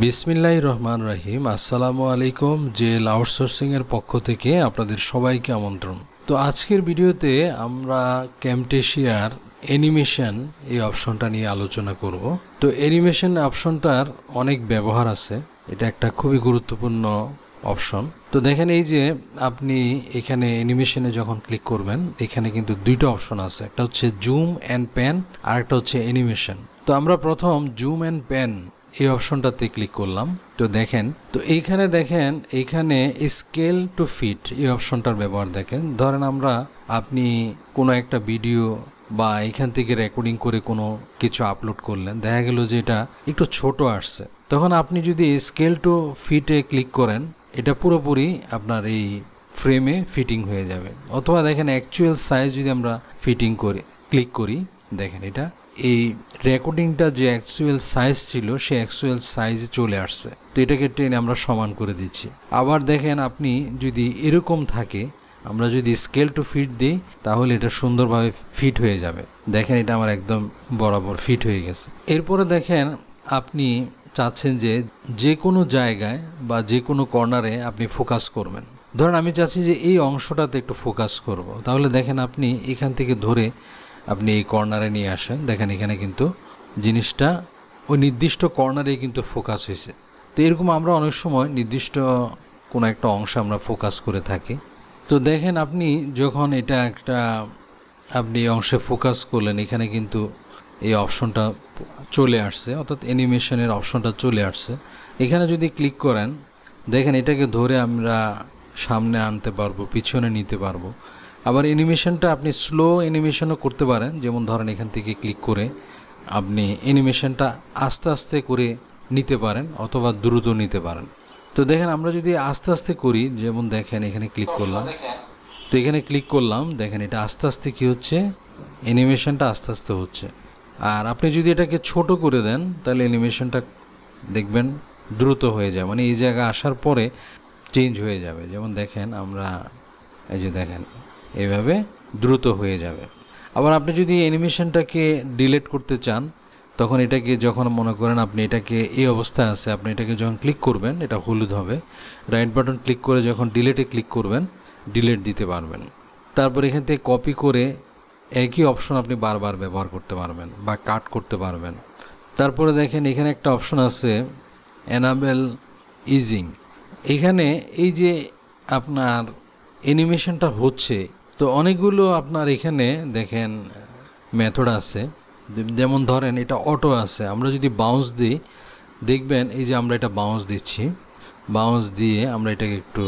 বিসমিল্লাহির রহমান রহিম। আসসালামু আলাইকুম। জেল আউটসোর্সিংয়ের পক্ষ থেকে আপনাদের সবাইকে আমন্ত্রণ। তো আজকের ভিডিওতে আমরা ক্যামটেশিয়ার অ্যানিমেশন এই অপশনটা নিয়ে আলোচনা করব। তো অ্যানিমেশন অপশনটার অনেক ব্যবহার আছে, এটা একটা খুবই গুরুত্বপূর্ণ অপশন। তো দেখেন এই যে আপনি এখানে অ্যানিমেশনে যখন ক্লিক করবেন, এখানে কিন্তু দুইটা অপশন আছে, একটা হচ্ছে জুম অ্যান্ড প্যান আর একটা হচ্ছে অ্যানিমেশন। তো আমরা প্রথম জুম অ্যান্ড প্যান এই অপশনটাতে ক্লিক করলাম। তো দেখেন, তো এইখানে দেখেন এইখানে স্কেল টু ফিট এই অপশনটার ব্যবহার দেখেন। ধরেন আপনি কোনো একটা ভিডিও বা এখান থেকে রেকর্ডিং করে কোনো কিছু আপলোড করলেন, দেখা গেল যে এটা একটু ছোট আসছে, তখন আপনি যদি স্কেল টু ফিটে ক্লিক করেন, এটা পুরোপুরি আপনার এই ফ্রেমে ফিটিং হয়ে যাবে। অথবা দেখেন অ্যাকচুয়াল সাইজ যদি আমরা ফিটিং করে ক্লিক করি, দেখেন এটা এই রেকর্ডিংটা যে অ্যাকচুয়াল সাইজ ছিল সে অ্যাকচুয়াল সাইজে চলে আসছে। তো এটাকে টেনে আমরা সমান করে দিচ্ছি। আবার দেখেন আপনি যদি এরকম থাকে, আমরা যদি স্কেল টু ফিট দিই, তাহলে এটা সুন্দরভাবে ফিট হয়ে যাবে। দেখেন এটা আমার একদম বরাবর ফিট হয়ে গেছে। এরপরে দেখেন আপনি চাচ্ছেন যে কোনো জায়গায় বা যে কোনো কর্নারে আপনি ফোকাস করবেন। ধরেন আমি চাচ্ছি যে এই অংশটাতে একটু ফোকাস করব, তাহলে দেখেন আপনি এখান থেকে ধরে আপনি এই কর্নারে নিয়ে আসেন। দেখেন এখানে কিন্তু জিনিসটা ওই নির্দিষ্ট কর্নারেই কিন্তু ফোকাস হয়েছে। তো এরকম আমরা অনেক সময় নির্দিষ্ট কোনো একটা অংশে আমরা ফোকাস করে থাকি। তো দেখেন আপনি যখন এটা আপনি অংশে ফোকাস করলেন, এখানে কিন্তু এই অপশনটা চলে আসছে, অর্থাৎ অ্যানিমেশনের অপশনটা চলে আসছে। এখানে যদি ক্লিক করেন, দেখেন এটাকে ধরে আমরা সামনে আনতে পারবো, পিছনে নিতে পারবো। আবার অ্যানিমেশনটা আপনি স্লো অ্যানিমেশনও করতে পারেন। যেমন ধরেন এখান থেকে ক্লিক করে আপনি অ্যানিমেশনটা আস্তে আস্তে করে নিতে পারেন অথবা দ্রুত নিতে পারেন। তো দেখেন আমরা যদি আস্তে আস্তে করি, যেমন দেখেন এখানে ক্লিক করলাম, তো এখানে ক্লিক করলাম, দেখেন এটা আস্তে আস্তে কী হচ্ছে, অ্যানিমেশনটা আস্তে আস্তে হচ্ছে। আর আপনি যদি এটাকে ছোট করে দেন, তাহলে অ্যানিমেশনটা দেখবেন দ্রুত হয়ে যায়, মানে এই জায়গায় আসার পরে চেঞ্জ হয়ে যাবে। যেমন দেখেন আমরা এই যে দেখেন এইভাবে দ্রুত হয়ে যাবে। আবার আপনি যদি অ্যানিমেশনটাকে ডিলিট করতে চান, তখন এটাকে যখন মনে করেন আপনি এটাকে এই অবস্থায় আছে, আপনি এটাকে যখন ক্লিক করবেন এটা হলুদ হবে, রাইট বাটন ক্লিক করে যখন ডিলিটে ক্লিক করবেন, ডিলিট দিতে পারবেন। তারপর এখান থেকে কপি করে একই অপশন আপনি বারবার ব্যবহার করতে পারবেন বা কাট করতে পারবেন। তারপরে দেখেন এখানে একটা অপশন আছে এনাবেল ইজিং। এখানে এই যে আপনার অ্যানিমেশনটা হচ্ছে, তো অনেকগুলো আপনার এখানে দেখেন মেথড আছে। যেমন ধরেন এটা অটো আছে, আমরা যদি বাউন্স দিই, দেখবেন এই যে আমরা এটা বাউন্স দিচ্ছি, বাউন্স দিয়ে আমরা এটাকে একটু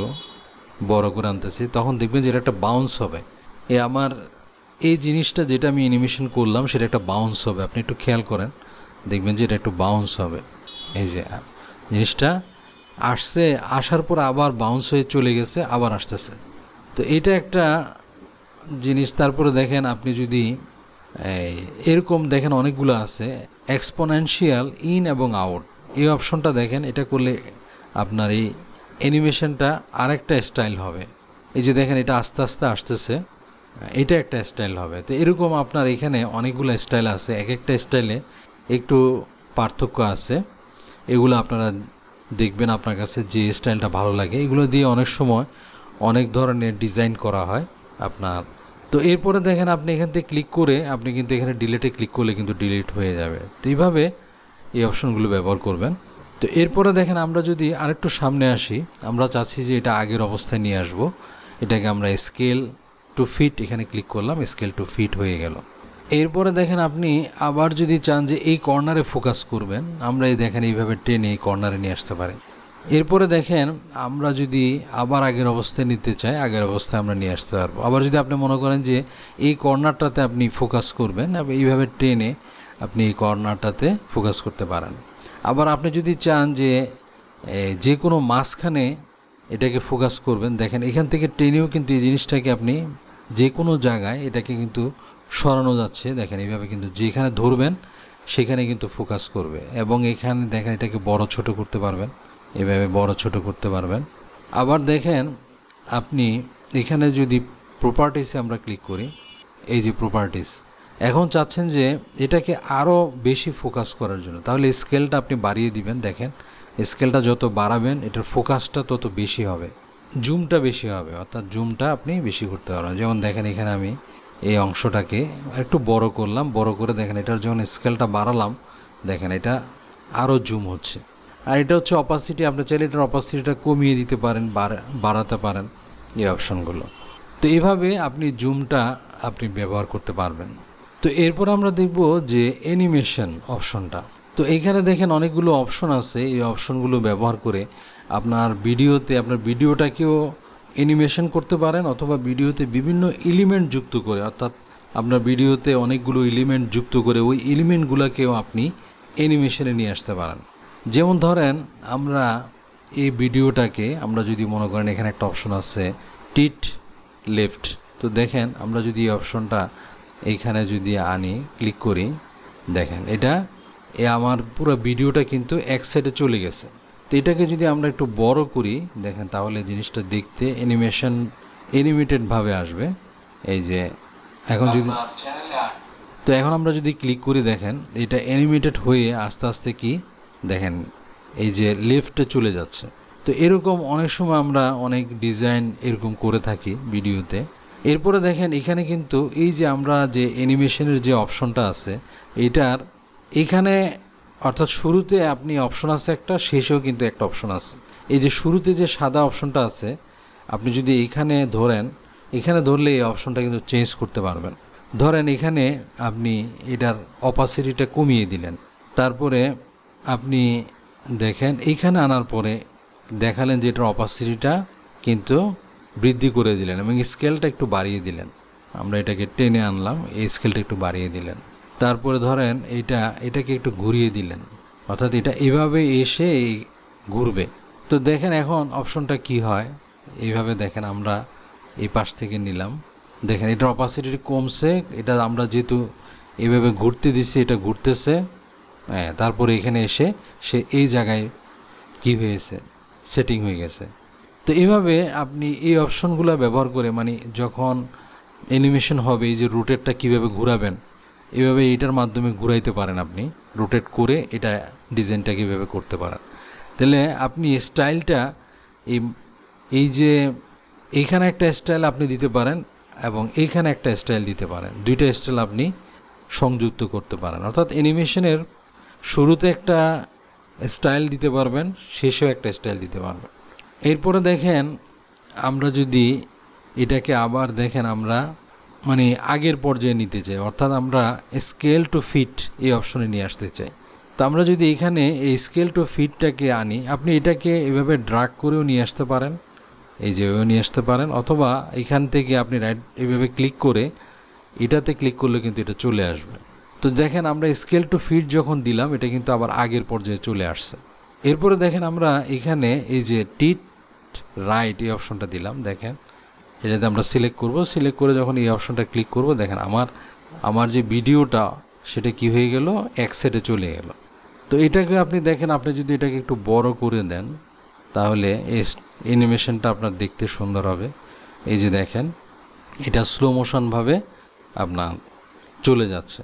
বড় করে আনতেছি, তখন দেখবেন যে এটা একটা বাউন্স হবে। আমার এই জিনিসটা যেটা আমি অ্যানিমেশন করলাম সেটা একটা বাউন্স হবে। আপনি একটু খেয়াল করেন, দেখবেন যে এটা একটু বাউন্স হবে। এই যে জিনিসটা আসছে, আসার পর আবার বাউন্স হয়ে চলে গেছে, আবার আসতেছে। তো এটা একটা জিনিস। তারপরে দেখেন আপনি যদি এরকম দেখেন অনেকগুলো আছে এক্সপোনেনশিয়াল ইন এবং আউট, এই অপশনটা দেখেন, এটা করলে আপনার এই অ্যানিমেশনটা আরেকটা স্টাইল হবে। এই যে দেখেন এটা আস্তে আস্তে আসতেছে, এটা একটা স্টাইল হবে। তো এরকম আপনার এখানে অনেকগুলো স্টাইল আছে, এক একটা স্টাইলে একটু পার্থক্য আছে। এগুলো আপনারা দেখবেন আপনার কাছে যে স্টাইলটা ভালো লাগে, এগুলো দিয়ে অনেক সময় অনেক ধরনের ডিজাইন করা হয় আপনার। তো এরপরে দেখেন আপনি এখান থেকে ক্লিক করে আপনি কিন্তু এখানে ডিলিটে ক্লিক করলে কিন্তু ডিলিট হয়ে যাবে। তো এইভাবে এই অপশনগুলো ব্যবহার করবেন। তো এরপরে দেখেন আমরা যদি আরেকটু সামনে আসি, আমরা চাচ্ছি যে এটা আগের অবস্থায় নিয়ে আসব। এটাকে আমরা স্কেল টু ফিট এখানে ক্লিক করলাম, স্কেল টু ফিট হয়ে গেল। এরপরে দেখেন আপনি আবার যদি চান যে এই কর্নারে ফোকাস করবেন, আমরা এই দেখেন এইভাবে টেনে এই কর্নারে নিয়ে আসতে পারি। এরপরে দেখেন আমরা যদি আবার আগের অবস্থায় নিতে চাই, আগের অবস্থায় আমরা নিয়ে আসতে পারবো। আবার যদি আপনি মনে করেন যে এই কর্নারটাতে আপনি ফোকাস করবেন, এইভাবে টেনে আপনি এই কর্নারটাতে ফোকাস করতে পারেন। আবার আপনি যদি চান যে কোনো মাঝখানে এটাকে ফোকাস করবেন, দেখেন এখান থেকে টেনেও কিন্তু এই জিনিসটাকে আপনি যে কোনো জায়গায় এটাকে কিন্তু সরানো যাচ্ছে। দেখেন এইভাবে কিন্তু যেখানে ধরবেন সেখানে কিন্তু ফোকাস করবে। এবং এখানে দেখেন এটাকে বড় ছোট করতে পারবেন, এভাবে বড় ছোট করতে পারবেন। আবার দেখেন আপনি এখানে যদি প্রপার্টিসে আমরা ক্লিক করি, এই যে প্রপার্টিস, এখন চাচ্ছেন যে এটাকে আরও বেশি ফোকাস করার জন্য, তাহলে স্কেলটা আপনি বাড়িয়ে দিবেন। দেখেন স্কেলটা যত বাড়াবেন এটার ফোকাসটা তত বেশি হবে, জুমটা বেশি হবে, অর্থাৎ জুমটা আপনি বেশি করতে পারবেন। যেমন দেখেন এখানে আমি এই অংশটাকে একটু বড় করলাম, বড় করে দেখেন এটার যখন স্কেলটা বাড়ালাম দেখেন এটা আরও জুম হচ্ছে। আর এটা হচ্ছে অপাসিটি, আপনি চাইলে এটার অপাসিটিটা কমিয়ে দিতে পারেন, বাড়াতে পারেন এই অপশনগুলো। তো এইভাবে আপনি জুমটা আপনি ব্যবহার করতে পারবেন। তো এরপর আমরা দেখব যে অ্যানিমেশন অপশনটা। তো এইখানে দেখেন অনেকগুলো অপশন আছে, এই অপশনগুলো ব্যবহার করে আপনার ভিডিওটাকেও অ্যানিমেশন করতে পারেন, অথবা ভিডিওতে বিভিন্ন এলিমেন্ট যুক্ত করে, অর্থাৎ আপনার ভিডিওতে অনেকগুলো এলিমেন্ট যুক্ত করে ওই এলিমেন্টগুলোকেও আপনি অ্যানিমেশনে নিয়ে আসতে পারেন। যেমন ধরেন আমরা এই ভিডিওটাকে আমরা যদি মনে করেন এখানে একটা অপশন আছে টিট লেফট, তো দেখেন আমরা যদি এই অপশনটা এইখানে যদি আনি, ক্লিক করি, দেখেন এটা আমার পুরো ভিডিওটা কিন্তু এক সাইডে চলে গেছে। তো এটাকে যদি আমরা একটু বড় করি দেখেন তাহলে জিনিসটা দেখতে অ্যানিমেটেডভাবে আসবে। এই যে এখন যদি তো এখন আমরা যদি ক্লিক করি দেখেন এটা অ্যানিমেটেড হয়ে আস্তে আস্তে কি দেখেন এই যে লেফটে চলে যাচ্ছে। তো এরকম অনেক সময় আমরা অনেক ডিজাইন এরকম করে থাকি ভিডিওতে। এরপরে দেখেন এখানে কিন্তু এই যে আমরা যে অ্যানিমেশনের যে অপশনটা আছে এটার এখানে অর্থাৎ শুরুতে আপনি অপশন আছে একটা, শেষেও কিন্তু একটা অপশন আছে। এই যে শুরুতে যে সাদা অপশনটা আছে আপনি যদি এখানে ধরলে এই অপশনটা কিন্তু চেঞ্জ করতে পারবেন। ধরেন এখানে আপনি এটার অপাসিটিটা কমিয়ে দিলেন, তারপরে আপনি দেখেন এইখানে আনার পরে দেখালেন যে এটার অপাসিটিটা কিন্তু বৃদ্ধি করে দিলেন এবং স্কেলটা একটু বাড়িয়ে দিলেন। আমরা এটাকে টেনে আনলাম, এই স্কেলটা একটু বাড়িয়ে দিলেন। তারপরে ধরেন এটাকে একটু ঘুরিয়ে দিলেন, অর্থাৎ এটা এভাবে এসে ঘুরবে। তো দেখেন এখন অপশনটা কি হয়, এইভাবে দেখেন আমরা এই পাশ থেকে নিলাম, দেখেন এটার অপাসিটি কমছে, এটা আমরা যেহেতু এইভাবে ঘুরতে দিচ্ছি এটা ঘুরতেছে। হ্যাঁ, তারপরে এখানে এসে সে এই জায়গায় কি হয়েছে, সেটিং হয়ে গেছে। তো এইভাবে আপনি এই অপশনগুলো ব্যবহার করে মানে যখন অ্যানিমেশন হবে এই যে রোটেটটা কীভাবে ঘোরাবেন, এইভাবে এইটার মাধ্যমে ঘুরাইতে পারেন, আপনি রোটেট করে এটা ডিজাইনটা কীভাবে করতে পারেন। তাহলে আপনি স্টাইলটা এই যে এইখানে একটা স্টাইল আপনি দিতে পারেন এবং এইখানে একটা স্টাইল দিতে পারেন, দুইটা স্টাইল আপনি সংযুক্ত করতে পারেন। অর্থাৎ অ্যানিমেশনের শুরুতে একটা স্টাইল দিতে পারবেন, শেষেও একটা স্টাইল দিতে পারবেন। এরপরে দেখেন আমরা যদি এটাকে আবার দেখেন আমরা মানে আগের পর্যায়ে নিতে চাই, অর্থাৎ আমরা স্কেল টু ফিট এই অপশনে নিয়ে আসতে চাই। তো আমরা যদি এখানে এই স্কেল টু ফিটটাকে আনি, আপনি এটাকে এভাবে ড্রাগ করেও নিয়ে আসতে পারেন, এই যেভাবে নিয়ে আসতে পারেন, অথবা এখান থেকে আপনি রাইট এভাবে ক্লিক করে এটাতে ক্লিক করলে কিন্তু এটা চলে আসবে। তো দেখেন আমরা স্কেল টু ফিট যখন দিলাম এটা কিন্তু আবার আগের পর্যায়ে চলে আসছে। এরপরে দেখেন আমরা এখানে এই যে টিট রাইট এই অপশনটা দিলাম, দেখেন এটাতে আমরা সিলেক্ট করব, সিলেক্ট করে যখন এই অপশনটা ক্লিক করব দেখেন আমার যে ভিডিওটা সেটা কি হয়ে গেল, এক সাইডে চলে গেল। তো এটাকে আপনি দেখেন আপনি যদি এটাকে একটু বড় করে দেন তাহলে এই অ্যানিমেশনটা আপনার দেখতে সুন্দর হবে। এই যে দেখেন এটা স্লো মোশনভাবে আপনার চলে যাচ্ছে।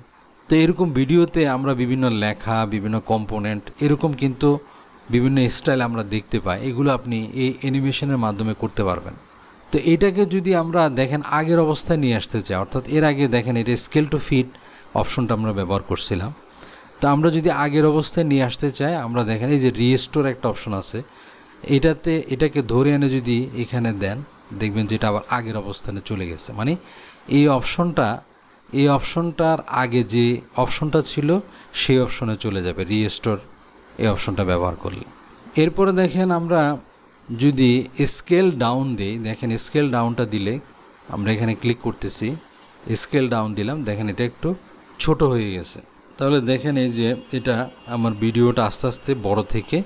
তো এরকম ভিডিওতে আমরা বিভিন্ন লেখা, বিভিন্ন কম্পোনেন্ট এরকম কিন্তু বিভিন্ন স্টাইল আমরা দেখতে পাই, এগুলো আপনি এই অ্যানিমেশনের মাধ্যমে করতে পারবেন। তো এটাকে যদি আমরা দেখেন আগের অবস্থায় নিয়ে আসতে চাই, অর্থাৎ এর আগে দেখেন এটা স্কেল টু ফিট অপশনটা আমরা ব্যবহার করছিলাম। তো আমরা যদি আগের অবস্থায় নিয়ে আসতে চাই আমরা দেখেন এই যে রিস্টোর একটা অপশন আছে, এটাকে ধরে এনে যদি এখানে দেন দেখবেন যে এটা আবার আগের অবস্থানে চলে গেছে। মানে এই অপশনটার আগে যে অপশনটা ছিল সেই অপশনে চলে যাবে রিস্টোর এই অপশনটা ব্যবহার করলে। এরপরে দেখেন আমরা যদি স্কেল ডাউন দিই, দেখেন স্কেল ডাউনটা দিলে আমরা এখানে ক্লিক করতেছি, স্কেল ডাউন দিলাম, দেখেন এটা একটু ছোট হয়ে গেছে। তাহলে দেখেন এই যে এটা আমার ভিডিওটা আস্তে আস্তে বড় থেকে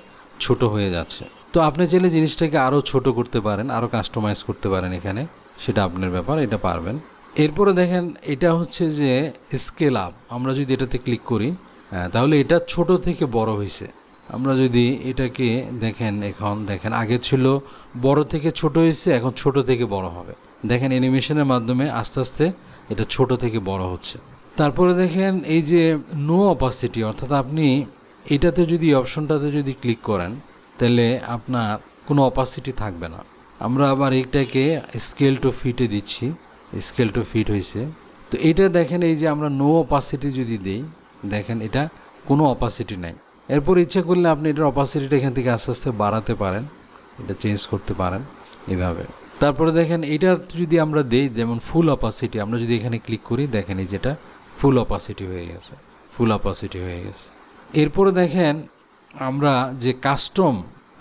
ছোট হয়ে যাচ্ছে। তো আপনি চাইলে জিনিসটাকে আরও ছোট করতে পারেন, আরও কাস্টমাইজ করতে পারেন, এখানে সেটা আপনার ব্যাপার, এটা পারবেন। এরপরে দেখেন এটা হচ্ছে যে স্কেল আপ, আমরা যদি এটাতে ক্লিক করি তাহলে এটা ছোট থেকে বড় হয়েছে। আমরা যদি এটাকে দেখেন এখন দেখেন আগে ছিল বড় থেকে ছোট হয়েছে, এখন ছোট থেকে বড় হবে। দেখেন অ্যানিমেশনের মাধ্যমে আস্তে আস্তে এটা ছোট থেকে বড় হচ্ছে। তারপরে দেখেন এই যে নো অপাসিটি, অর্থাৎ আপনি এটাতে যদি অপশনটাতে যদি ক্লিক করেন তাহলে আপনার কোনো অপাসিটি থাকবে না। আমরা আবার এইটাকে স্কেল টু ফিটে দিচ্ছি, স্কেল টু ফিট হয়েছে। তো এটা দেখেন এই যে আমরা নো অপাসিটি যদি দিই, দেখেন এটা কোনো অপাসিটি নাই। এরপর ইচ্ছা করলে আপনি এটার অপাসিটিটা এখান থেকে আস্তে আস্তে বাড়াতে পারেন, এটা চেঞ্জ করতে পারেন এভাবে। তারপরে দেখেন এটার যদি আমরা দেই যেমন ফুল অপাসিটি, আমরা যদি এখানে ক্লিক করি দেখেন এই যেটা ফুল অপাসিটি হয়ে গেছে, ফুল অপাসিটি হয়ে গেছে। এরপরে দেখেন আমরা যে কাস্টম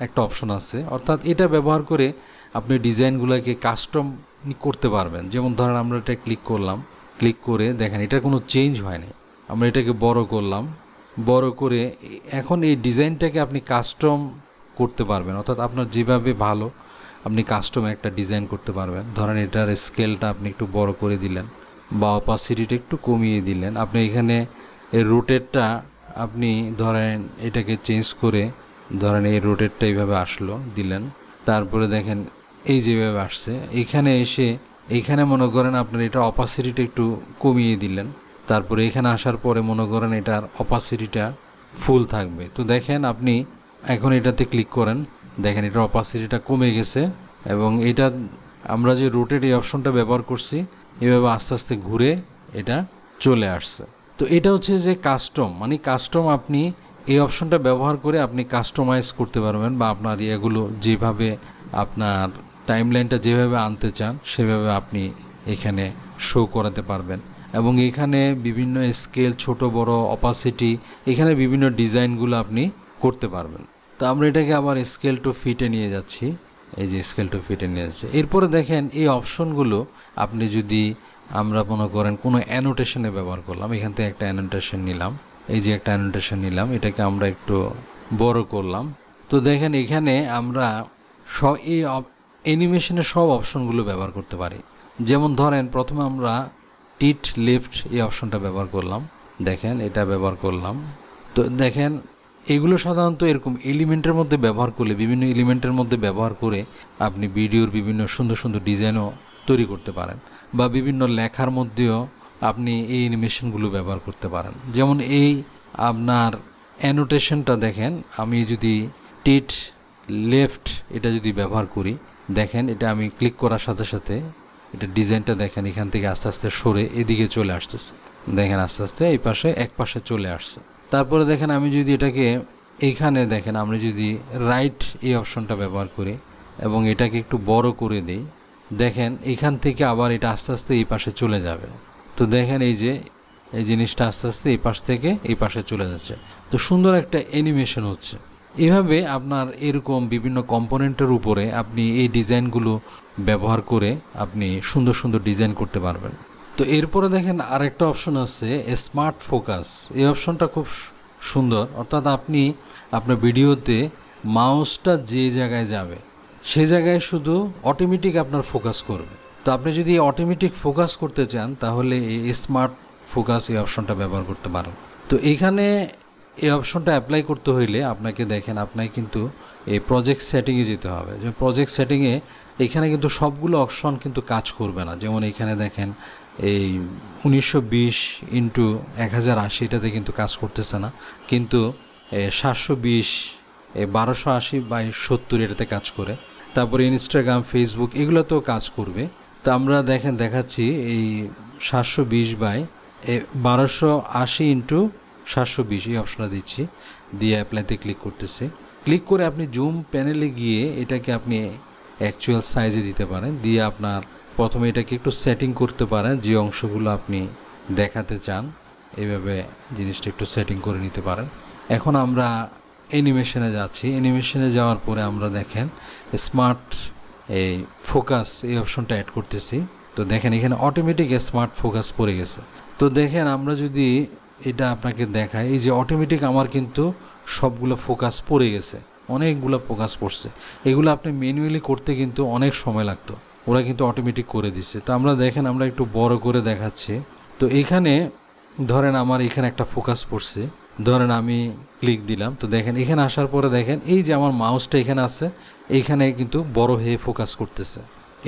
একটা অপশন আছে, অর্থাৎ এটা ব্যবহার করে আপনি ডিজাইনগুলোকে কাস্টম করতে পারবেন। যেমন ধরেন আমরা এটা ক্লিক করলাম, ক্লিক করে দেখেন এটা কোনো চেঞ্জ হয় না। আমরা এটাকে বড় করলাম, বড় করে এখন এই ডিজাইনটাকে আপনি কাস্টম করতে পারবেন, অর্থাৎ আপনার যেভাবে ভালো আপনি কাস্টম একটা ডিজাইন করতে পারবেন। ধরেন এটার স্কেলটা আপনি একটু বড় করে দিলেন বা অপাসিটিটা একটু কমিয়ে দিলেন। আপনি এখানে এর রোটেটটা আপনি ধরেন এটাকে চেঞ্জ করে ধরেন এই রোটেটটা এইভাবে আসলো দিলেন, তারপরে দেখেন এই যেভাবে আসছে এইখানে এসে এইখানে মনে করেন আপনার এটা অপাসিটিটা একটু কমিয়ে দিলেন, তারপরে এখানে আসার পরে মনে করেন এটার অপাসিটিটা ফুল থাকবে। তো দেখেন আপনি এখন এটাতে ক্লিক করেন, দেখেন এটার অপাসিটিটা কমে গেছে এবং এটা আমরা যে রোটেট এই অপশনটা ব্যবহার করছি এভাবে আস্তে আস্তে ঘুরে এটা চলে আসছে। তো এটা হচ্ছে যে কাস্টম, মানে কাস্টম আপনি এই অপশনটা ব্যবহার করে আপনি কাস্টমাইজ করতে পারবেন বা আপনার এগুলো যেভাবে আপনার টাইমলাইনটা যেভাবে আনতে চান সেভাবে আপনি এখানে শো করাতে পারবেন। এবং এখানে বিভিন্ন স্কেল ছোট বড় অপাসিটি এখানে বিভিন্ন ডিজাইনগুলো আপনি করতে পারবেন। তো আমরা এটাকে আবার স্কেল টু ফিটে নিয়ে যাচ্ছি, এই যে স্কেল টু ফিটে নিয়ে যাচ্ছে। এরপরে দেখেন এই অপশনগুলো আপনি যদি আমরা মনে করেন কোনো অ্যানোটেশনে ব্যবহার করলাম, এখান থেকে একটা অ্যানোটেশন নিলাম, এই যে একটা অ্যানোটেশন নিলাম, এটাকে আমরা একটু বড় করলাম। তো দেখেন এখানে আমরা এই অ্যানিমেশনের সব অপশনগুলো ব্যবহার করতে পারি। যেমন ধরেন প্রথমে আমরা টিট লেফট এই অপশনটা ব্যবহার করলাম, দেখেন এটা ব্যবহার করলাম। তো দেখেন এগুলো সাধারণত এরকম এলিমেন্টের মধ্যে ব্যবহার করলে, বিভিন্ন এলিমেন্টের মধ্যে ব্যবহার করে আপনি ভিডিওর বিভিন্ন সুন্দর সুন্দর ডিজাইনও তৈরি করতে পারেন বা বিভিন্ন লেখার মধ্যেও আপনি এই অ্যানিমেশনগুলো ব্যবহার করতে পারেন। যেমন এই আপনার অ্যানোটেশনটা দেখেন, আমি যদি টিট লেফট এটা যদি ব্যবহার করি, দেখেন এটা আমি ক্লিক করার সাথে সাথে এটা ডিজাইনটা দেখেন এখান থেকে আস্তে আস্তে সরে এদিকে চলে আসতেছে, দেখেন আস্তে আস্তে এই পাশে এক পাশে চলে আসছে। তারপরে দেখেন আমি যদি এটাকে এইখানে দেখেন আমরা যদি রাইট এই অপশনটা ব্যবহার করি এবং এটাকে একটু বড় করে দিই, দেখেন এখান থেকে আবার এটা আস্তে আস্তে এই পাশে চলে যাবে। তো দেখেন এই যে এই জিনিসটা আস্তে আস্তে এই পাশ থেকে এই পাশে চলে যাচ্ছে। তো সুন্দর একটা অ্যানিমেশন হচ্ছে। এভাবে আপনার এরকম বিভিন্ন কম্পোনেন্টের উপরে আপনি এই ডিজাইনগুলো ব্যবহার করে আপনি সুন্দর সুন্দর ডিজাইন করতে পারবেন। তো এরপরে দেখেন আরেকটা অপশন আছে স্মার্ট ফোকাস। এই অপশনটা খুব সুন্দর, অর্থাৎ আপনি আপনার ভিডিওতে মাউসটা যে জায়গায় যাবে সে জায়গায় শুধু অটোমেটিক আপনার ফোকাস করবে। তো আপনি যদি অটোমেটিক ফোকাস করতে চান তাহলে এই স্মার্ট ফোকাস এই অপশনটা ব্যবহার করতে পারেন। তো এইখানে এই অপশনটা অ্যাপ্লাই করতে হইলে আপনাকে দেখেন আপনাকে কিন্তু এই প্রজেক্ট সেটিংয়ে যেতে হবে। যে প্রজেক্ট সেটিংয়ে এখানে কিন্তু সবগুলো অপশন কিন্তু কাজ করবে না। যেমন এখানে দেখেন এই 1920x1080 এটাতে কিন্তু কাজ করতেছে না, কিন্তু 720 1280x70 এটাতে কাজ করে। তারপরে ইনস্টাগ্রাম ফেসবুক এগুলোতেও কাজ করবে। তো আমরা দেখেন দেখাচ্ছি এই 720x1280x720 এই অপশনটা দিচ্ছি, দিয়ে অ্যাপ্লাইতে ক্লিক করতেছি। ক্লিক করে আপনি জুম প্যানেলে গিয়ে এটাকে আপনি অ্যাকচুয়াল সাইজে দিতে পারেন, দিয়ে আপনার প্রথমে এটাকে একটু সেটিং করতে পারেন যে অংশগুলো আপনি দেখাতে চান, এইভাবে জিনিসটা একটু সেটিং করে নিতে পারেন। এখন আমরা অ্যানিমেশনে যাচ্ছি। অ্যানিমেশনে যাওয়ার পরে আমরা দেখেন স্মার্ট এই ফোকাস এই অপশনটা অ্যাড করতেছি। তো দেখেন এখানে অটোমেটিক স্মার্ট ফোকাস পড়ে গেছে। তো দেখেন আমরা যদি এটা আপনাকে দেখাই, এই যে অটোমেটিক আমার কিন্তু সবগুলো ফোকাস পড়ে গেছে, অনেকগুলো ফোকাস পড়ছে। এগুলো আপনি ম্যানুয়ালি করতে কিন্তু অনেক সময় লাগতো, ওরা কিন্তু অটোমেটিক করে দিচ্ছে। তো আমরা দেখেন আমরা একটু বড় করে দেখাচ্ছি। তো এখানে ধরেন আমার এখানে একটা ফোকাস পড়ছে, ধরেন আমি ক্লিক দিলাম। তো দেখেন এখানে আসার পরে দেখেন এই যে আমার মাউসটা এখানে আছে, এইখানে কিন্তু বড় হয়ে ফোকাস করতেছে।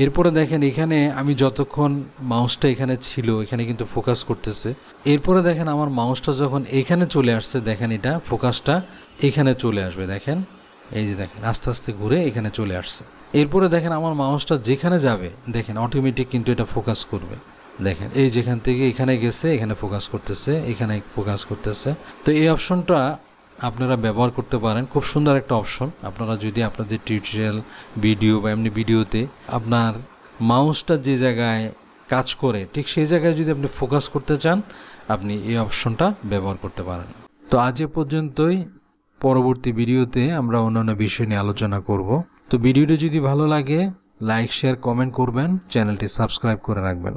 এরপরে দেখেন এখানে আমি যতক্ষণ মাউসটা এখানে ছিল এখানে কিন্তু ফোকাস করতেছে। এরপরে দেখেন আমার মাউসটা যখন এখানে চলে আসছে, দেখেন এটা ফোকাসটা এখানে চলে আসবে, দেখেন এই যে দেখেন আস্তে আস্তে ঘুরে এখানে চলে আসছে। এরপরে দেখেন আমার মাউসটা যেখানে যাবে দেখেন অটোমেটিক কিন্তু এটা ফোকাস করবে। দেখেন এই যেখান থেকে এখানে গেছে এখানে ফোকাস করতেছে, এখানে ফোকাস করতেছে। তো এই অপশনটা আপনারা ব্যবহার করতে পারেন, খুব সুন্দর একটা অপশন। আপনারা যদি আপনাদের টিউটোরিয়াল ভিডিও বা এমনি ভিডিওতে আপনার মাউসটা যে জায়গায় কাজ করে ঠিক সেই জায়গায় যদি আপনি ফোকাস করতে চান, আপনি এই অপশনটা ব্যবহার করতে পারেন। তো আজ এ পর্যন্তই। পরবর্তী ভিডিওতে আমরা অন্যান্য বিষয় নিয়ে আলোচনা করব। তো ভিডিওটি যদি ভালো লাগে লাইক শেয়ার কমেন্ট করবেন, চ্যানেলটি সাবস্ক্রাইব করে রাখবেন।